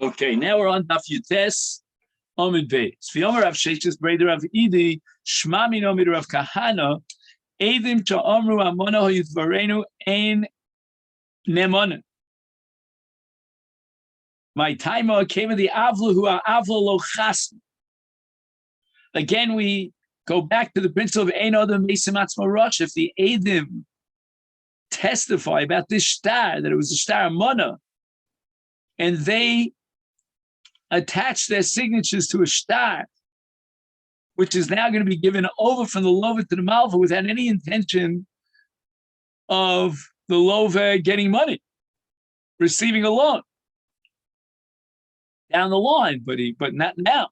Okay, now we're on Daf Yutes Omid Beis. V'yomer Rav Sheshes Breder Rav Idi Shma Mino Mid Rav Kahana Eidim Cha'omru Amona Hoyitvarenu Ein Nemona. My timer came of the Avlu who are Avlu Lo Chasm. Again, we go back to the principle of Ein Odom Meisim Atzmo Rosh. If the Eidim testify about this star, that it was a star Amona, and they attach their signatures to a star, which is now going to be given over from the lover to the malva without any intention of the lover getting money, receiving a loan down the line, but not now.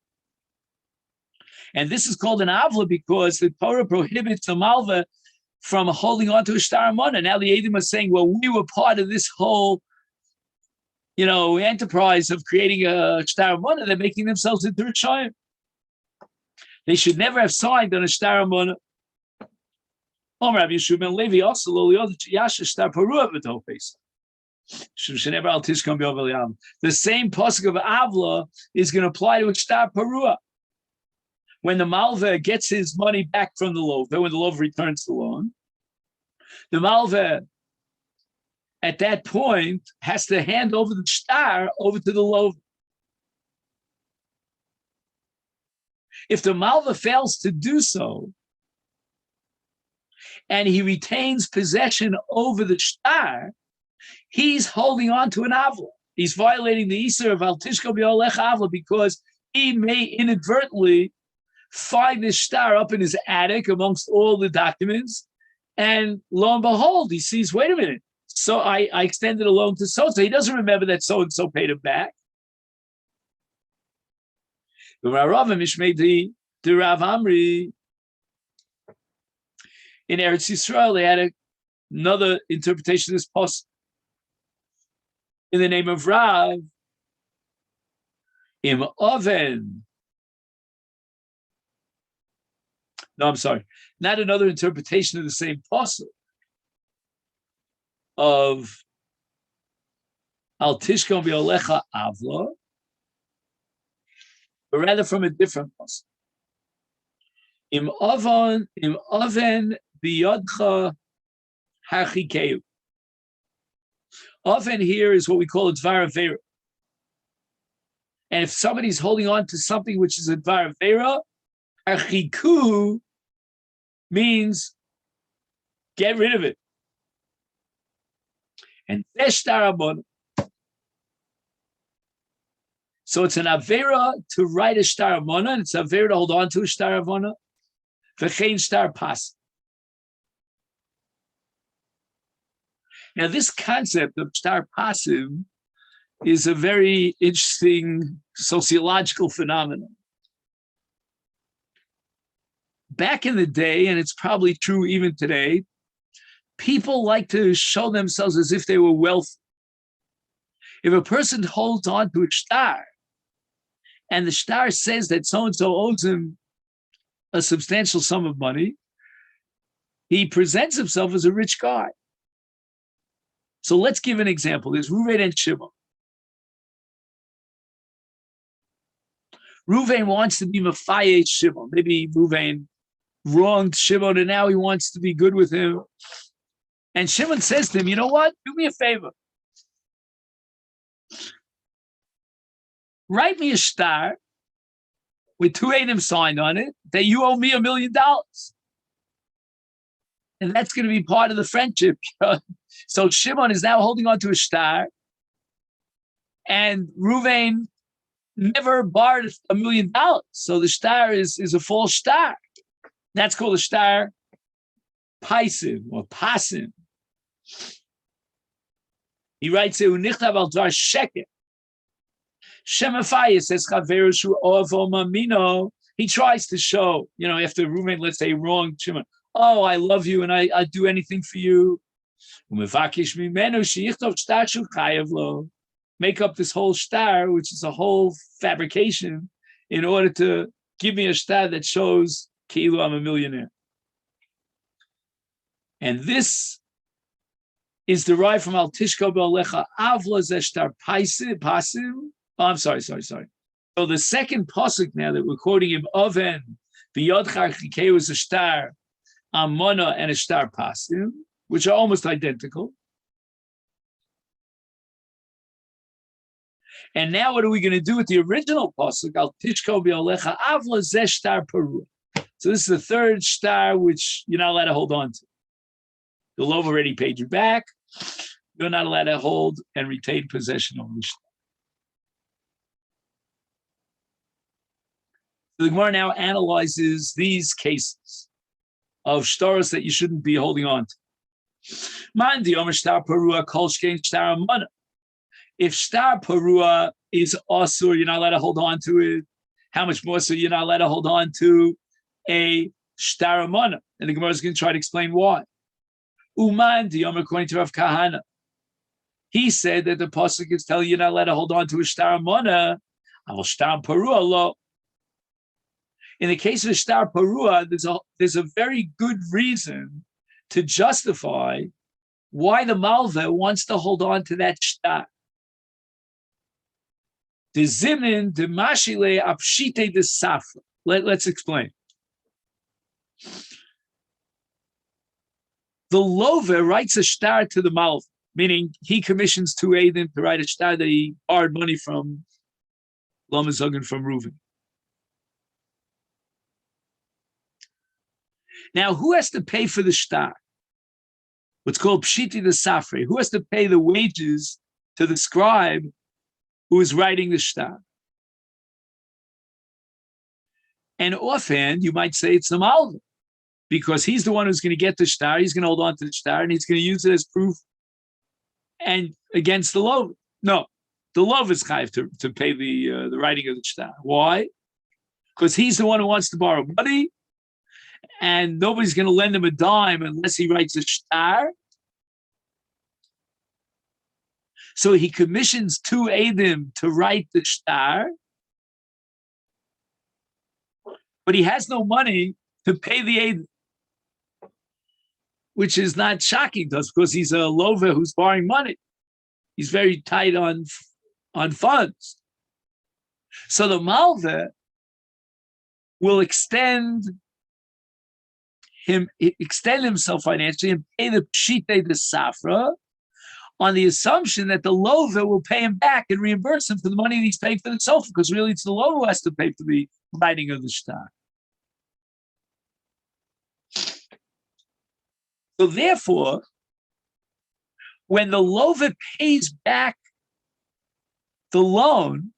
And this is called an avla because the Torah prohibits the malva from holding on to a star amona. Now the Eidim are saying, well, we were part of this whole enterprise of creating a star amona. They're making themselves into a child. They should never have signed on a star amona. The same pasuk of avla is going to apply to a star parua. When the malva gets his money back from the lover, when the lover returns the loan, the malva at that point has to hand over the star over to the lover. If the malva fails to do so, and he retains possession over the star, he's holding on to an avla. He's violating the Isur of Al Tishko B'Olech Avla because he may inadvertently find this star up in his attic amongst all the documents, and lo and behold, he sees, wait a minute, so I extended a loan to so-and-so. He doesn't remember that so-and-so paid him back. The Rav Mishmei the Rav Amri in Eretz Yisrael, they had another interpretation of this pasuk. In the name of Rav, Im Oven. No, I'm sorry. Not another interpretation of the same pasuk of Al Tishkon B'Olecha Avla, but rather from a different pasuk. Im Oven B'Yodcha Hachikeu. Oven here is what we call a Dvar Avera. And if somebody's holding on to something which is a Dvar Avera, Achiku means get rid of it. And so it's an avera to write a star amona, and it's an avera to hold on to a star amona. V'chein star pas. Now this concept of star pasim is a very interesting sociological phenomenon. Back in the day, and it's probably true even today, people like to show themselves as if they were wealthy. If a person holds on to a star, and the star says that so-and-so owes him a substantial sum of money, he presents himself as a rich guy. So let's give an example. There's Reuven and Shimon. Reuven wants to be Mephaye Shimon. Maybe Reuven wronged Shimon, and now he wants to be good with him. And Shimon says to him, you know what? Do me a favor. Write me a star with 2 Eidim signed on it that you owe me $1 million. And that's going to be part of the friendship. So Shimon is now holding on to a star, and Reuven never borrowed $1 million. So the star is a false star. That's called a star paisim or pasim. He writes here, Unichtav al dvar sheker. Shemafaya says, Chaverushu ovo mamino. He tries to show, after Reuven, let's say, wronged Shimon, oh, I love you and I'd do anything for you. Make up this whole star, which is a whole fabrication, in order to give me a star that shows Kilu, I'm a millionaire. And this is derived from Al Tishko B'Olecha Avla Zeshtar Pasim Oh, I'm sorry. So the second pasuk now that we're quoting him, Oven, B'yodchar Chikeu is a star, Amona and a star pasim, which are almost identical. And now what are we going to do with the original pasuk? Al tishko b'olecha avla zeh star parua. So this is the third star which you're not allowed to hold on to. The love already paid you back. You're not allowed to hold and retain possession of the star. So the Gemara now analyzes these cases of shtaros that you shouldn't be holding on to. Man diyomer star parua kol shkein star amana. If star parua is asur, you're not allowed to hold on to it. How much more so you're not allowed to hold on to a star amana? And the Gemara is going to try to explain why. Uman diyomer, according to Rav Kahana, he said that the pasuk is telling you you're not allowed to hold on to a star amana. Al star parua lo. In the case of a star parua, there's a very good reason to justify why the malva wants to hold on to that star. The zimin, the mashile, apshite, the safra. Let's explain. The love writes a star to the malva, meaning he commissions two Eidim to write a star that he borrowed money from Lamazug from Reuven. Now, who has to pay for the star? What's called pshiti the safre. Who has to pay the wages to the scribe who is writing the star? And offhand, you might say it's the malva, because he's the one who's going to get the star. He's going to hold on to the star, and he's going to use it as proof and against the love. No, the love is chayiv to pay the writing of the star. Why? Because he's the one who wants to borrow money, and nobody's going to lend him a dime unless he writes a star. So he commissions two Eidim to write the star, but he has no money to pay the Eidim, which is not shocking to us because he's a lover who's borrowing money. He's very tight on funds. So the malva will extend himself financially and pay the pshite the safra on the assumption that the lover will pay him back and reimburse him for the money he's paying for the sofa, because really it's the lover who has to pay for the writing of the star. So therefore, when the lover pays back the loan,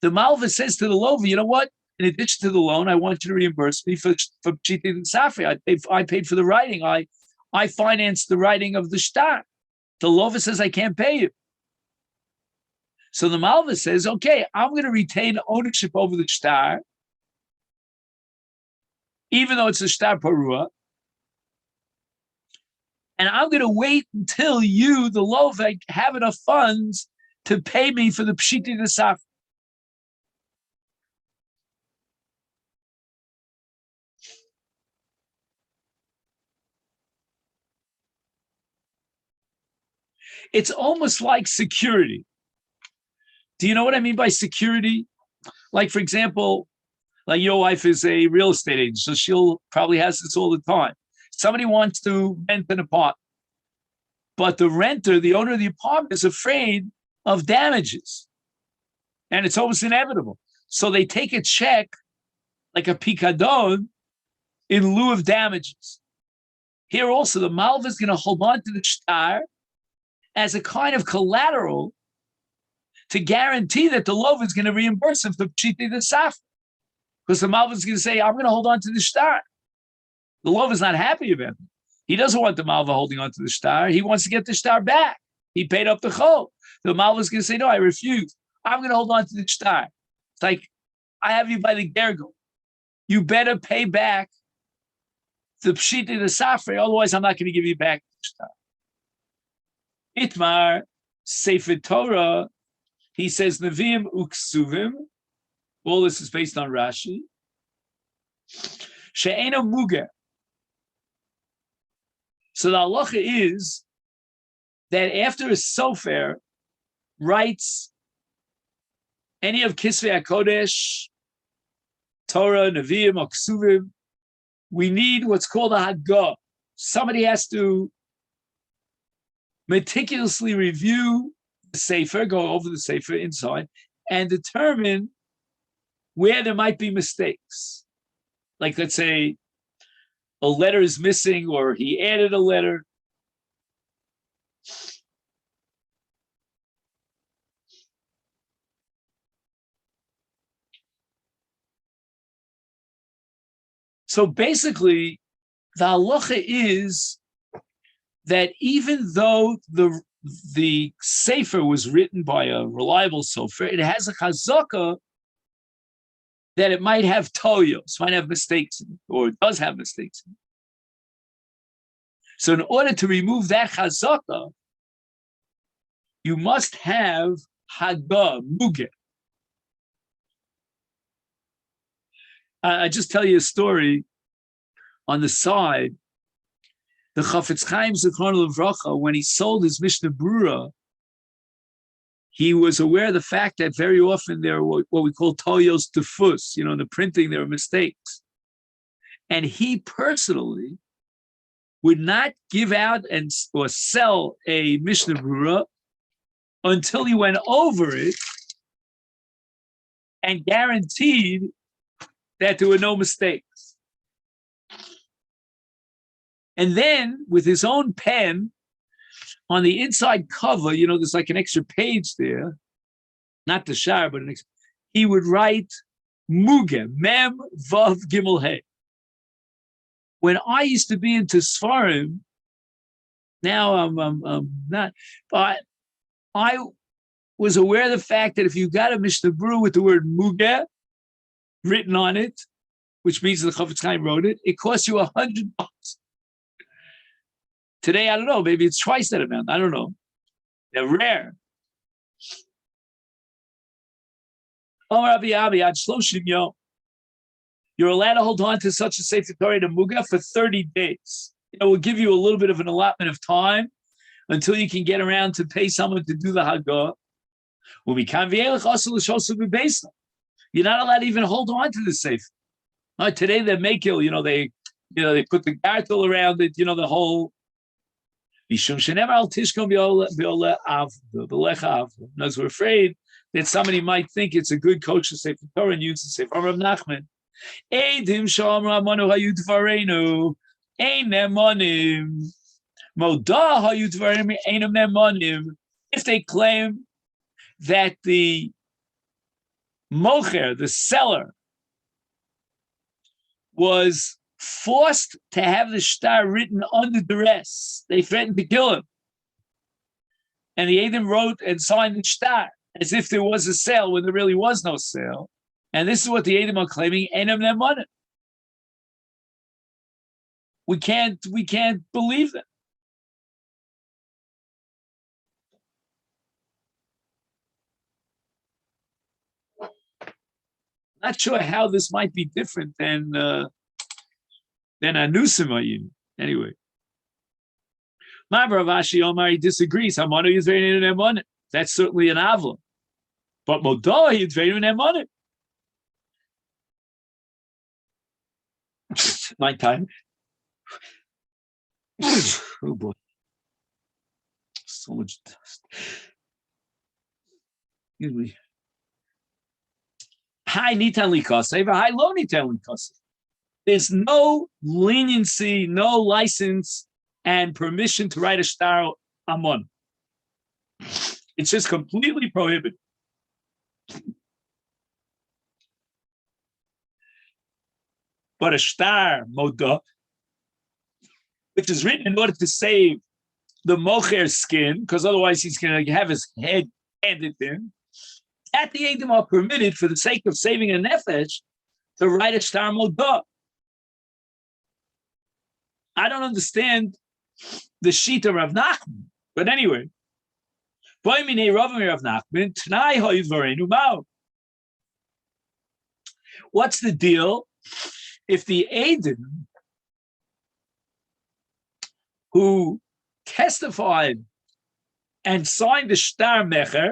the malva says to the lover, you know what? In addition to the loan, I want you to reimburse me for Pshiti and Safri. I paid for the writing. I financed the writing of the star. The lover says, I can't pay you. So the malva says, okay, I'm going to retain ownership over the star, even though it's a star parua, and I'm going to wait until you, the lover, have enough funds to pay me for the Pshiti and Safri. It's almost like security. Do you know what I mean by security? Like, for example, like your wife is a real estate agent, so she'll probably has this all the time. Somebody wants to rent an apartment, but the renter, the owner of the apartment, is afraid of damages, and it's almost inevitable. So they take a check, like a picadon, in lieu of damages. Here also, the malva is going to hold on to the star as a kind of collateral to guarantee that the lover is going to reimburse him for pshiti the saf. Because the malva is going to say, I'm going to hold on to the star. The lover is not happy about it. He doesn't want the malva holding on to the star. He wants to get the star back. He paid up the chol. The malva is going to say, no, I refuse. I'm going to hold on to the star. It's like, I have you by the gergel. You better pay back the pshiti the safre, otherwise I'm not going to give you back the star. Itmar, Sefer Torah, he says, Nevi'im uksuvim. All this is based on Rashi. She'ena muger. So the halacha is that after a sofer writes any of Kisvei HaKodesh, Torah, Nevi'im, or Ksuvim, we need what's called a Haggah. Somebody has to meticulously review the Sefer, go over the Sefer inside, and determine where there might be mistakes. Like, let's say a letter is missing or he added a letter. So basically, the halacha is that even though the sefer was written by a reliable sofer, it has a chazaka that it might have toyos, might have mistakes in it, or it does have mistakes in it. So in order to remove that chazaka, you must have Haggah, Mugeh. I just tell you a story on the side. The Chafetz Chaim Zichrono Livracha, when he sold his Mishnah Brura, he was aware of the fact that very often there were what we call toyos defus, in the printing there were mistakes. And he personally would not give out or sell a Mishnah Brura until he went over it and guaranteed that there were no mistakes. And then, with his own pen, on the inside cover, there's like an extra page there, not the shar, but he would write Mugeh, Mem Vav Gimel He. When I used to be into Sfarim, now I'm not, but I was aware of the fact that if you got a Mishnah Brura with the word Mugeh written on it, which means the Chafetz Chaim wrote it, it costs you $100. Today, I don't know, maybe it's twice that amount. I don't know. They're rare. You're allowed to hold on to such a Sefer Torah to Mugeh for 30 days. We'll give you a little bit of an allotment of time until you can get around to pay someone to do the Haggah. You're not allowed to even hold on to the Sefer. Today they make it, they put the gartel around it, the whole. Because we're afraid that somebody might think it's a good coach to say for Torah and use the Sefer Rav Nachman. If they claim that the mocher, the seller, was forced to have the shtar written under duress, they threatened to kill him, and the Edom wrote and signed the shtar as if there was a sale when there really was no sale. And this is what the Edom are claiming, Enam Nemanim. We can't believe them. Not sure how this might be different than Anusim. Anyway, my Ravashi Omar, he disagrees. Hamanu Yizveinu Nemanim. That's certainly an avla, but Modah Yizveinu Nemanim. Nighttime. Oh boy, so much dust. Excuse me. High nitan likaseh, high low nitan likaseh. There's no leniency, no license, and permission to write a shtar amon. It's just completely prohibited. But a shtar moda, which is written in order to save the mocher's skin, because otherwise he's going to have his head handed in, that the Edom are permitted, for the sake of saving a nefesh, to write a shtar moda. I don't understand the sheet of Rav Nachman, but anyway. What's the deal if the Edom who testified and signed the shtar mecher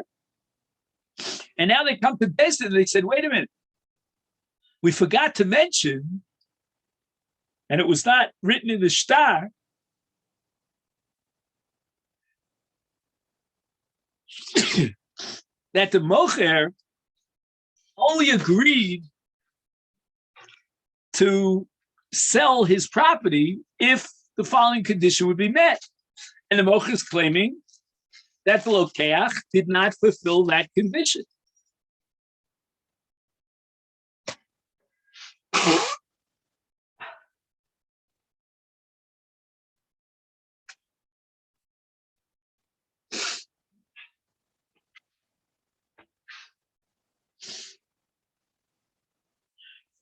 And now they come to Bezdin and they said, wait a minute. We forgot to mention, and it was not written in the shtar, that the mocher only agreed to sell his property if the following condition would be met. And the mocher is claiming that the lokeach did not fulfill that condition.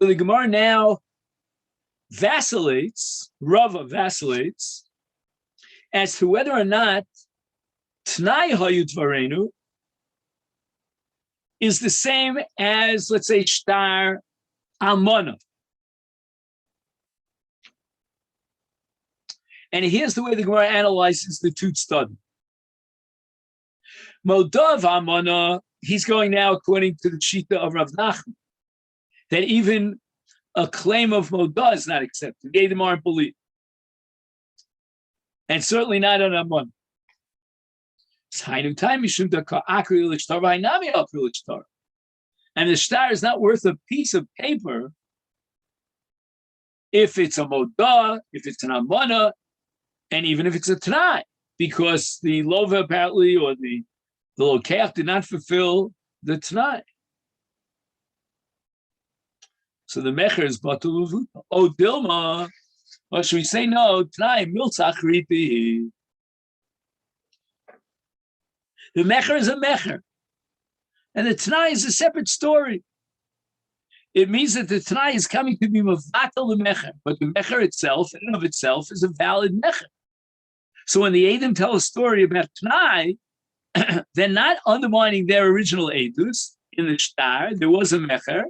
So the Gemara now Rava vacillates as to whether or not Tnai Hayu Dvarenu is the same as, let's say, Shtar Almana. And here's the way the Gemara analyzes the two study. Modav Almana, he's going now according to the Shita of Rav Nachman, that even a claim of Modah is not accepted. They aren't believed. And certainly not on Amon. And the shtar is not worth a piece of paper if it's a Modah, if it's an Amana, and even if it's a Tanai, because the Lova apparently, or the Lokeach did not fulfill the Tanai. So the mecher is batul uvuta. Oh, Dilma, what should we say? No, Tanai miltzach riti. The mecher is a mecher, and the Tanai is a separate story. It means that the Tanai is coming to be mavatal the mecher, but the mecher itself, in and of itself, is a valid mecher. So when the Edom tell a story about Tanai, they're not undermining their original Edus in the shtar. There was a mecher.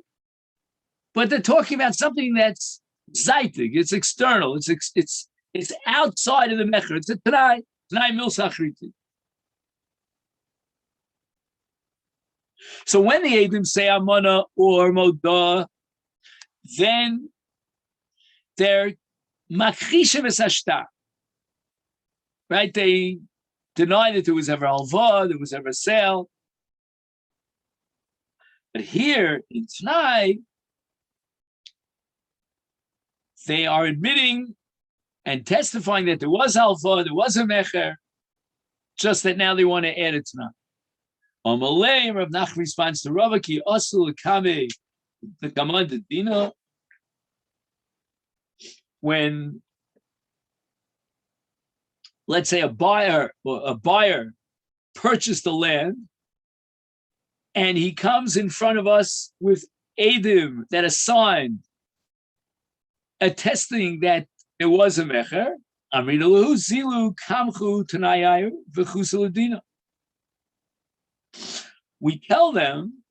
But they're talking about something that's zaitig, it's external, it's outside of the mecher. It's a Tanai milsach riti. So when the Edom say Amana or Modah, then they're makrishem es hashtar. Right? They deny that there was ever halva, there was ever a sale. But here in Tanai, they are admitting and testifying that there was halva, there was a mecher, just that now they want to add it to not. Amalei, Rav Nachman responds to Rava ki asul kame the commanded dina. When, let's say, a buyer purchased the land, and he comes in front of us with edim that is signed, attesting that there was a mecher, Amridalu zilu kamchu tanayayu v'chusaladina. We tell them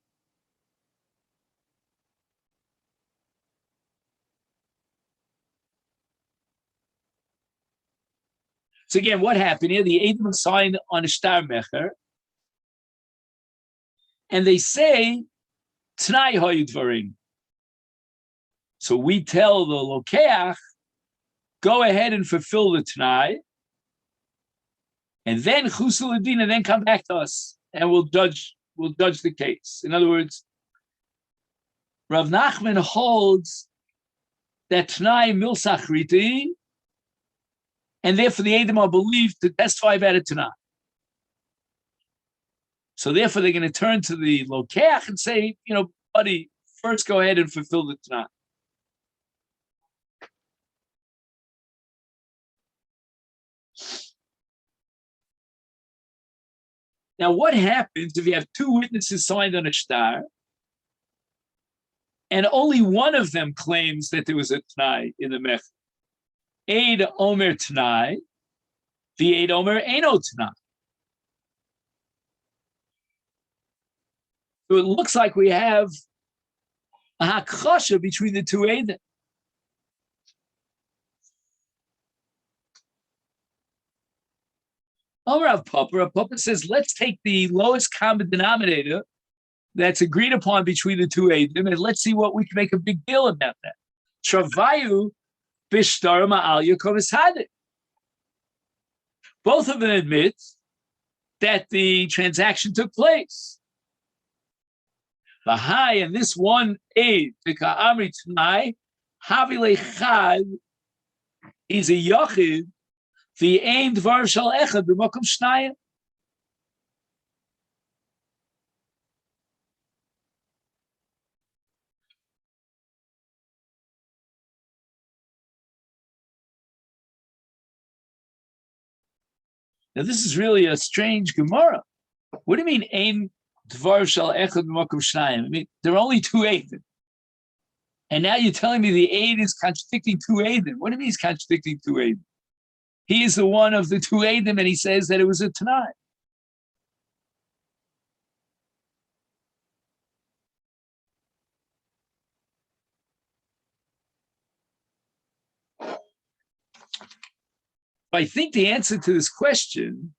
so again, what happened here? The Edom signed on a shtar mecher, and they say Tnai hayu dvarim. So we tell the lokeach, go ahead and fulfill the Tanai, and then Chusul Adina, then come back to us, and we'll judge the case. In other words, Rav Nachman holds that Tanai milsach riti, and therefore the Edom are believed to testify about a Tanai. So therefore they're going to turn to the lokeach and say, buddy, first go ahead and fulfill the Tanai. Now, what happens if you have two witnesses signed on a shtar, and only one of them claims that there was a Tanai in the mech? Eid Omer Tanai, the Eid Omer Eino Tanai. So it looks like we have a hakchasha between the two Eidim. Rav Papa says, let's take the lowest common denominator that's agreed upon between the two Eidim, and let's see what we can make a big deal about that. Travayu bishtar ma'al Yaakov Hadik. Both of them admit that the transaction took place. Bahai, and this one aid, the Ka'amri Tanai, Havile Chad, is a Yachid, the Ein Dvar Shal Echad, B'Makom Shnayim. Now, this is really a strange Gemara. What do you mean, Ein Dvar Shal Echad B'Makom Shnayim? I mean, there are only two Eidim. And now you're telling me the Eid is contradicting two Eidim. What do you mean he's contradicting two Eidim? He is the one of the two Eidim, and he says that it was a Tanai. I think the answer to this question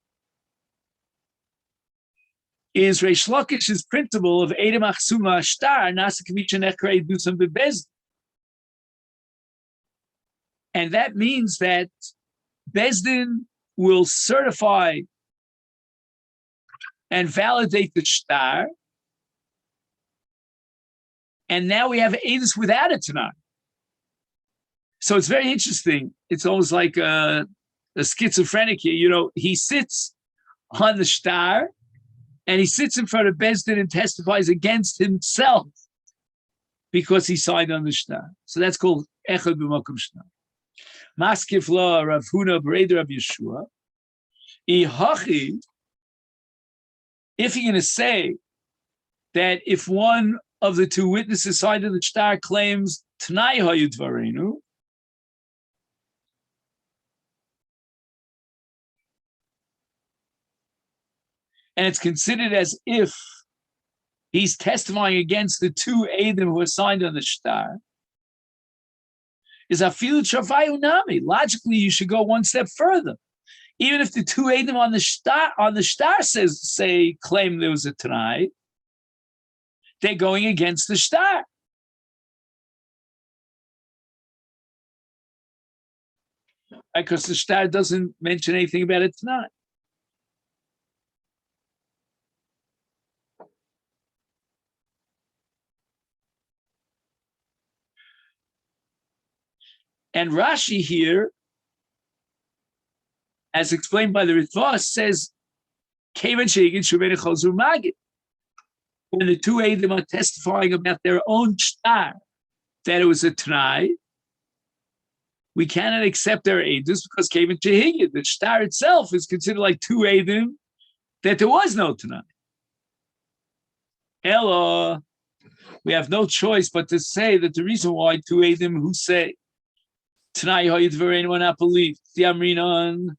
is Reish Lakish's principle of Eidem Achsuma Shtar Nasa Kavitcha Nechra Edusam Bebez. And that means that Bezdin will certify and validate the Shtar. And now we have Eidus without a Tanai. So it's very interesting. It's almost like a schizophrenic here. You know, he sits on the Shtar, and he sits in front of Bezdin and testifies against himself because he signed on the Shtar. So that's called Echad B'Makom Shtar. Maskif La Rav Huna Breder Rav Yeshua. Ihachi, if you're going to say that if one of the two witnesses signed on the Shtar claims Tanai Hayu Dvarenu, and it's considered as if he's testifying against the two Eidim who are signed on the Shtar, is Afilu Travayu Nami. Logically, you should go one step further. Even if the two Eidim on the Shtar claim there was a Tanai, they're going against the Shtar. Because the Shtar doesn't mention anything about a Tanai. And Rashi here, as explained by the Ritva, says, when the two Eidim are testifying about their own Shtar, that it was a Tanai, we cannot accept their Eidus because the Shtar itself is considered like two Eidim, that there was no Tanai. Ella, we have no choice but to say that the reason why two Eidim who say Tanai Hayid Varenu not believe the Amrinon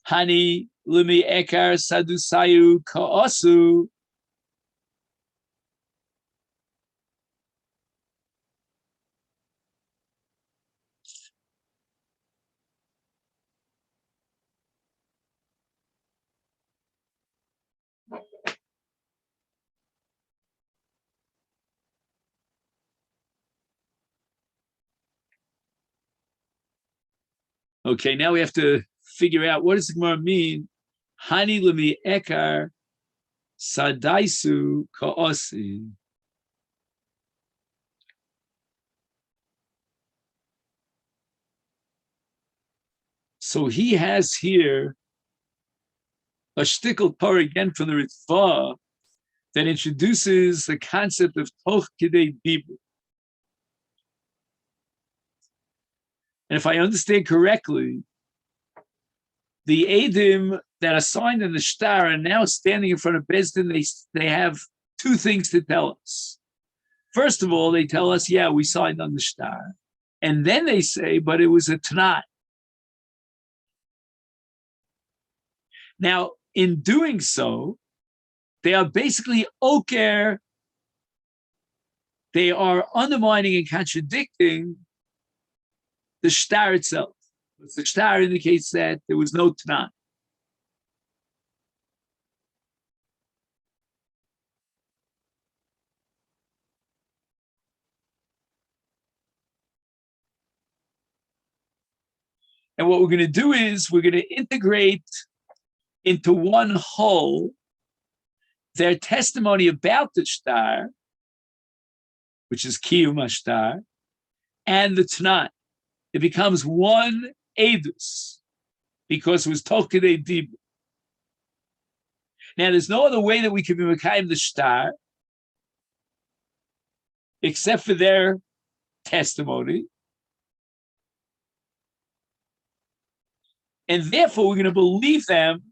Hani Limi Ekar Sadusayu Kaasu. Okay, now we have to figure out what does the Gemara mean. Hani lemi ekar sadaisu kaosi. So he has here a shtickle par again from the Ritva that introduces the concept of toch kidei dibur. And if I understand correctly, the Eidim that are signed in the Shtar are now standing in front of Bezdin. They have two things to tell us. First of all, they tell us, yeah, we signed on the Shtar. And then they say, but it was a Tanai. Now, in doing so, they are basically oker. They are undermining and contradicting the Shtar itself. The Shtar indicates that there was no Tanai. And what we're going to do is we're going to integrate into one whole their testimony about the shtar, which is Kiyum HaShtar, and the Tanai. It becomes one Edus, because it was Tokidei Dibur. Now, there's no other way that we can be Mekayim the shtar except for their testimony. And therefore, we're going to believe them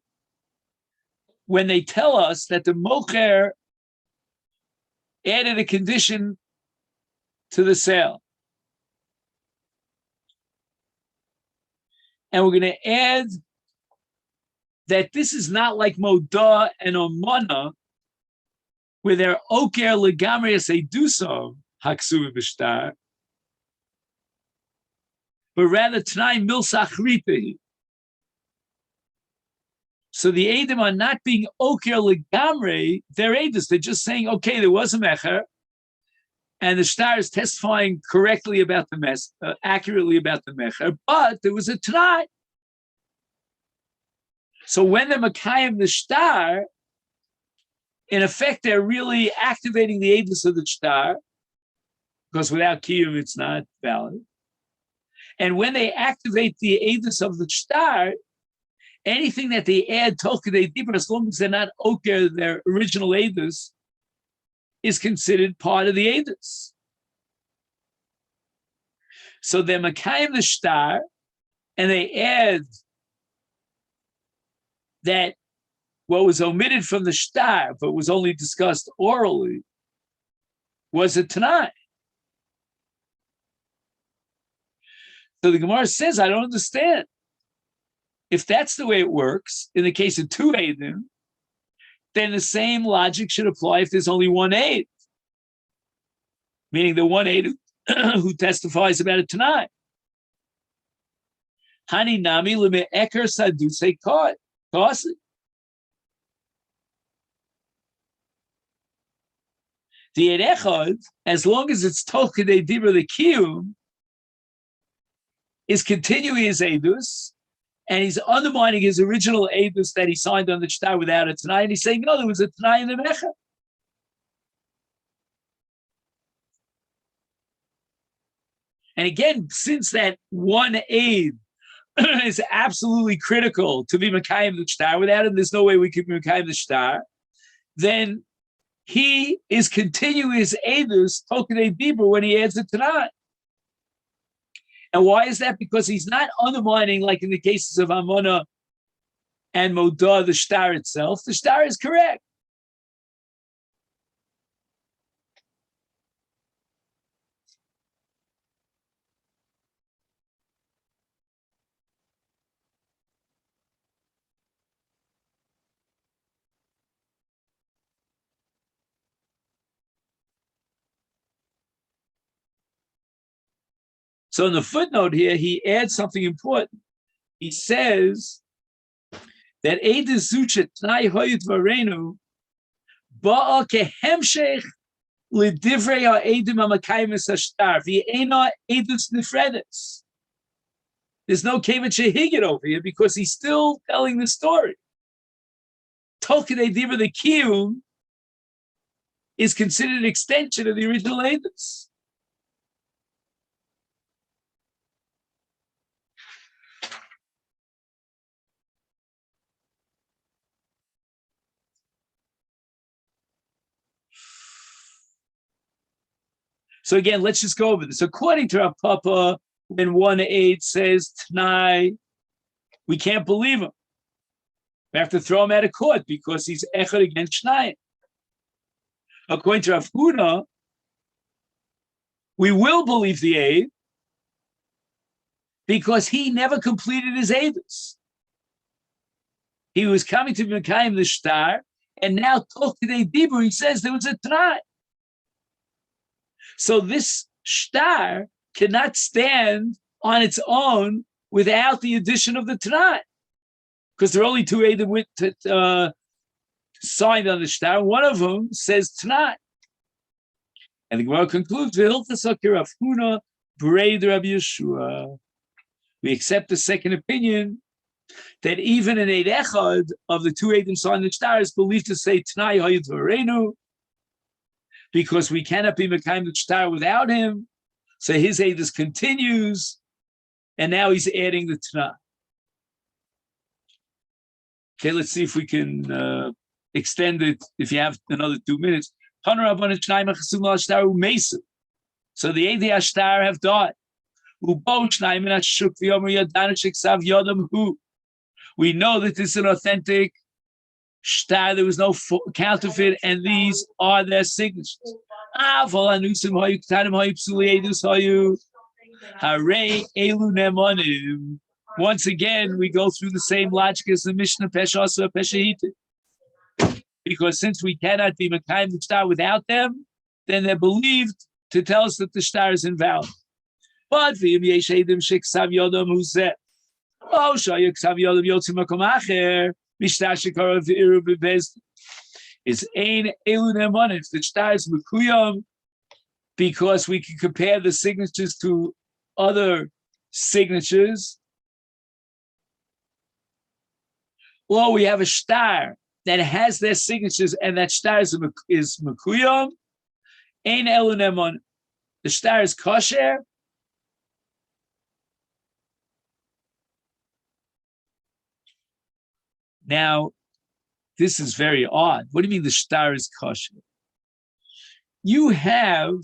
when they tell us that the mocher added a condition to the sale. And we're going to add that this is not like Modah and Omana, where they're Oker Legamri as they do so, Haksu B'shtar, but rather T'nai Milsach Ripehi. So the Eidim are not being Oker Legamri, they're Eidim. They're just saying, okay, there was a Mecher, and the shtar is testifying correctly about the accurately about the Mecher, but there was a T'nai. So when they're Makayim the shtar, in effect, they're really activating the Eidos of the shtar, because without Kiyum, it's not valid. And when they activate the Eidos of the shtar, anything that they add Tokidei Dibur, as long as they're not Oker, their original Eidos, is considered part of the Eidos. So they're Makayim the shtar, and they add that what was omitted from the shtar, but was only discussed orally, was a Tanai. So the Gemara says, I don't understand. If that's the way it works, in the case of two Eidim, then the same logic should apply if there's only one Eid. Meaning the one Eid who testifies about a Tanai. Hani nami leme eker saduse kod. The Erechad, as long as it's Tokidei Dibur the Kiyum, is continuing his Eidus, and he's undermining his original Eidus that he signed on the shtar without a Tanai, and he's saying, no, there was a Tanai in the Mecha. And again, since that one Eid is absolutely critical to be Mekayim the shtar. Without him, there's no way we can be Mekayim the shtar. Then he is continuing his Eidus, Tokidei Dibur, when he adds it tonight. And why is that? Because he's not undermining, like in the cases of Amona and Modah, the shtar itself. The shtar is correct. So in the footnote here, he adds something important. He says that Eidus Zuchet Tnai Hoyut Varenu Ba'a Kehemshech L'Divrei HaEidim HaMakayim HaShtar V'Eina Eidus Nifredes. There's no Kevin Shehigit over here because he's still telling the story. Tokidei Dibur the Kiyum is considered an extension of the original Eidus. So again, let's just go over this. According to our Papa, when 1:8 says T'nai, we can't believe him. We have to throw him out of court because he's Echad against Shnai. According to Rav Huna, we will believe the aid because he never completed his Eidus. He was coming to Mekayim the shtar, and now Tokidei Dibur, he says there was a T'nai. So this shtar cannot stand on its own without the addition of the T'nai, because there are only two Eidim with signed on the shtar. One of them says T'nai. And the Gemara concludes, V'hilchas Rav Huna b'rei Rabbi Yeshua. We accept the second opinion that even an Eid Echad of the two Eidim sign the star is believed to say T'nai Hayid Varenu, because we cannot be Mekayim the star without him. So his Eidus continues, and now he's adding the T'nai. Okay, let's see if we can extend it if you have another 2 minutes. So the Eidei Ashtar have died. We know that this is an authentic shtar. There was no counterfeit, and these are their signatures. Once again, we go through the same logic as the Mishnah Pesha Pesha, because since we cannot be Mekayim the shtar without them, then they're believed to tell us that the shtar is invalid. But v'im yesh edim sheksav yodam hu zeh. Oh, shaya ksav yodam yotzim makom acher mishtar shekara v'iru b'bezdin. It's ein elu ne'emanim. The shtar is mekuyam because we can compare the signatures to other signatures. Or we have a shtar that has their signatures, and that shtar is mekuyam. Ein elu ne'emanim. The shtar is kosher. Now, this is very odd. What do you mean the shtar is kosher? You have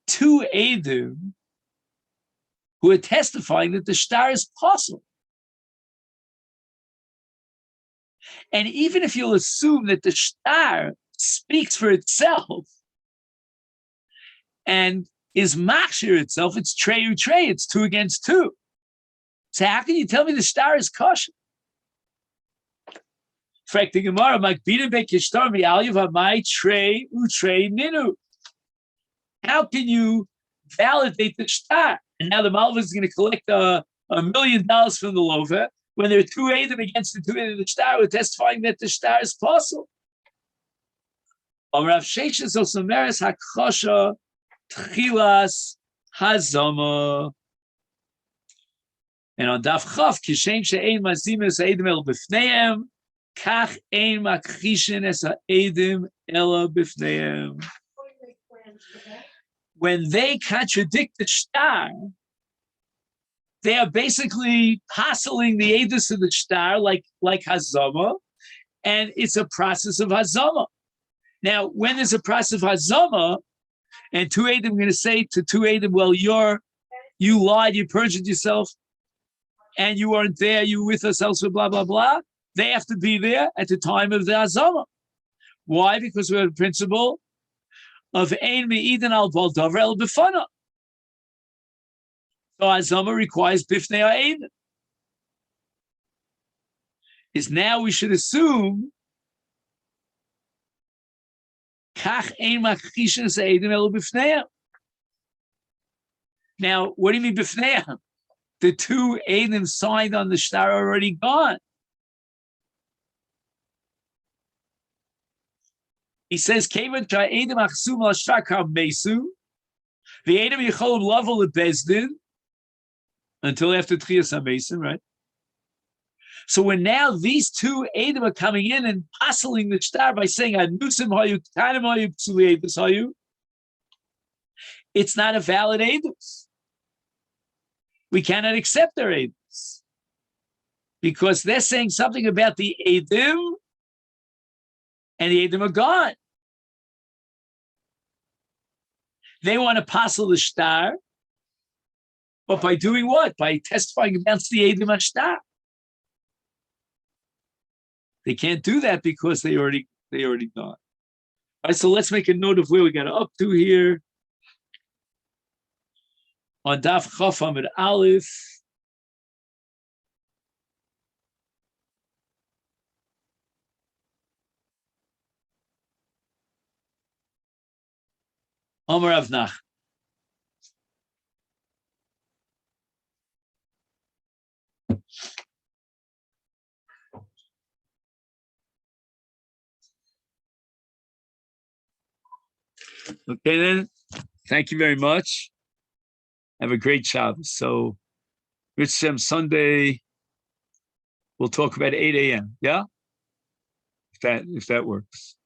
two Eidim who are testifying that the shtar is possible. And even if you'll assume that the shtar speaks for itself and is machshir itself, it's trey, it's 2 against 2. So how can you tell me the shtar is kosher? How can you validate the shtar? And now the Malva is going to collect $1 million from the Lova when there are 2 Eidim against the 2 Eidim. The shtar were testifying that the shtar is possible. Rav Sheshes also meres hakosha tchilas hazama. And on Daf Chav, kishem she'ein mazim es ha'edim el b'fneihem, kach ein makhishin es ha'edim el b'fneihem. When they contradict the shtar, they are basically passing the edus of the shtar like hazama, and it's a process of hazama. Now, when there's a process of hazama, and 2 Eidim are going to say to 2 Eidim, well, you lied, you perjured yourself, and you weren't there, you were with us elsewhere, blah, blah, blah. They have to be there at the time of the Hazama. Why? Because we have a principle of Ein Me'idin al Bal Davar el B'fana. So Hazama requires Bifnei Ha'edim. Is now we should assume Kach Ein Makhishin Ha'edim el B'fneihem. Now, what do you mean B'fneihem? The 2 Eidim signed on the shtar are already gone. He says, "Kevan Eidim achsum al shtar mesu, the Eidim yichol level at bezdin until after Tchias HaMesim, right? So when now these 2 Eidim are coming in and passing the shtar by saying anusim hayu ktanim hayu psuli edus hayu, it's not a valid edus. We cannot accept their edus because they're saying something about the Eidim, and the Eidim are gone. They want to passel the shtar, but by doing what? By testifying against the Eidim HaShtar. They can't do that because they already gone. All right, so let's make a note of where we got up to here. On Daf Chaf Amud Aleph, Amar Rav Nachman. Okay then, thank you very much. Have a great Shabbos. So, Mitzvah Sunday, we'll talk about 8 a.m. Yeah, if that works.